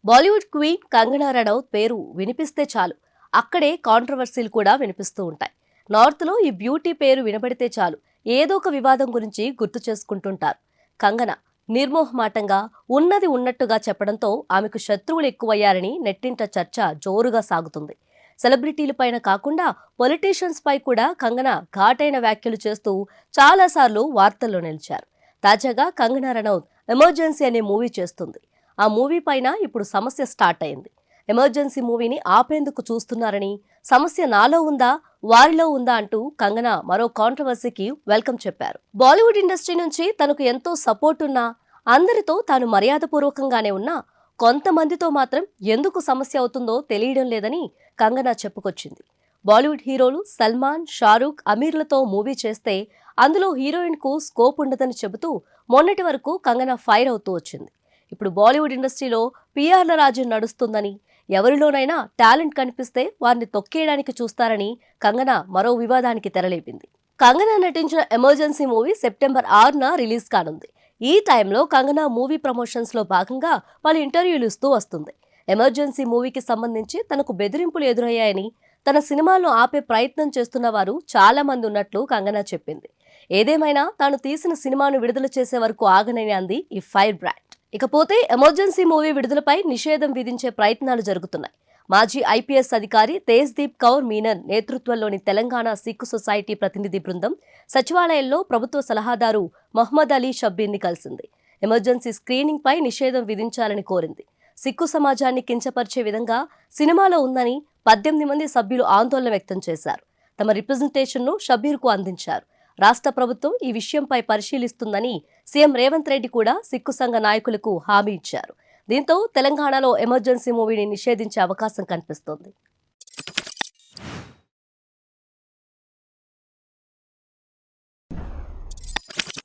Bollywood queen Kangana Ranaut పేరు వినిపిస్తే చాలు అక్కడే కాంట్రవర్సీలు కూడా వినిపిస్తూ ఉంటాయి. నార్త్లో ఈ బ్యూటీ పేరు వినబడితే చాలు ఏదో ఒక వివాదం గురించి గుర్తు చేసుకుంటుంటారు. కంగనా నిర్మోహమాటంగా ఉన్నది ఉన్నట్టుగా చెప్పడంతో ఆమెకు శత్రువులు ఎక్కువయ్యారని నెట్టింట చర్చ జోరుగా సాగుతుంది. సెలబ్రిటీలపైన కాకుండా పొలిటీషియన్స్ పై కూడా కంగనా ఘాటైన వ్యాఖ్యలు చేస్తూ చాలాసార్లు వార్తల్లో నిలిచారు. తాజాగా కంగనా రనౌత్ ఎమర్జెన్సీ అనే మూవీ చేస్తుంది. ఆ మూవీ పైన ఇప్పుడు సమస్య స్టార్ట్ అయింది. ఎమర్జెన్సీ మూవీని ఆపేందుకు చూస్తున్నారని, సమస్య నాలో ఉందా వారిలో ఉందా అంటూ కంగనా మరో కాంట్రవర్సీకి వెల్కమ్ చెప్పారు. బాలీవుడ్ ఇండస్ట్రీ నుంచి తనకు ఎంతో సపోర్ట్ ఉన్నా, అందరితో తాను మర్యాదపూర్వకంగానే ఉన్నా, కొంతమందితో మాత్రం ఎందుకు సమస్య అవుతుందో తెలియడం లేదని కంగనా చెప్పుకొచ్చింది. బాలీవుడ్ హీరోలు సల్మాన్, షారూక్, అమీర్లతో మూవీ చేస్తే అందులో హీరోయిన్ కు స్కోప్ ఉండదని చెబుతూ మొన్నటి వరకు కంగనా ఫైర్ అవుతూ వచ్చింది. ఇప్పుడు బాలీవుడ్ ఇండస్ట్రీలో పీఆర్ల రాజ్యం నడుస్తుందని, ఎవరిలోనైనా టాలెంట్ కనిపిస్తే వారిని తొక్కేయడానికి చూస్తారని కంగనా మరో వివాదానికి తెరలేపింది. కంగనా నటించిన ఎమర్జెన్సీ మూవీ సెప్టెంబర్ 6న రిలీజ్ కానుంది. ఈ టైంలో కంగనా మూవీ ప్రమోషన్స్ లో భాగంగా పలు ఇంటర్వ్యూలు ఇస్తూ వస్తుంది. ఎమర్జెన్సీ మూవీకి సంబంధించి తనకు బెదిరింపులు ఎదురయ్యాయని, తన సినిమాలను ఆపే ప్రయత్నం చేస్తున్న వారు చాలా మంది ఉన్నట్లు కంగనా చెప్పింది. ఏదేమైనా తాను తీసిన సినిమాను విడుదల చేసే వరకు ఆగనని అంది ఈ ఫైర్ బ్రాండ్. ఇకపోతే ఎమర్జెన్సీ మూవీ విడుదలపై నిషేధం విధించే ప్రయత్నాలు జరుగుతున్నాయి. మాజీ ఐపీఎస్ అధికారి తేజ్దీప్ కౌర్ మీనన్ నేతృత్వంలోని తెలంగాణ సిక్కు సొసైటీ ప్రతినిధి బృందం సచివాలయంలో ప్రభుత్వ సలహాదారు మహ్మద్ అలీ షబ్బీర్ని కలిసింది. ఎమర్జెన్సీ స్క్రీనింగ్ పై నిషేధం విధించాలని కోరింది. సిక్కు సమాజాన్ని కించపరిచే విధంగా సినిమాలో ఉందని 18 మంది సభ్యులు ఆందోళన వ్యక్తం చేశారు. తమ రిప్రజెంటేషన్ను షబ్బీర్కు అందించారు. రాష్ట్ర ప్రభుత్వం ఈ విషయంపై పరిశీలిస్తుందని సీఎం రేవంత్ రెడ్డి కూడా సిక్కు సంఘ నాయకులకు హామీ ఇచ్చారు. దీంతో తెలంగాణలో ఎమర్జెన్సీ మూవీని నిషేధించే అవకాశం కనిపిస్తోంది.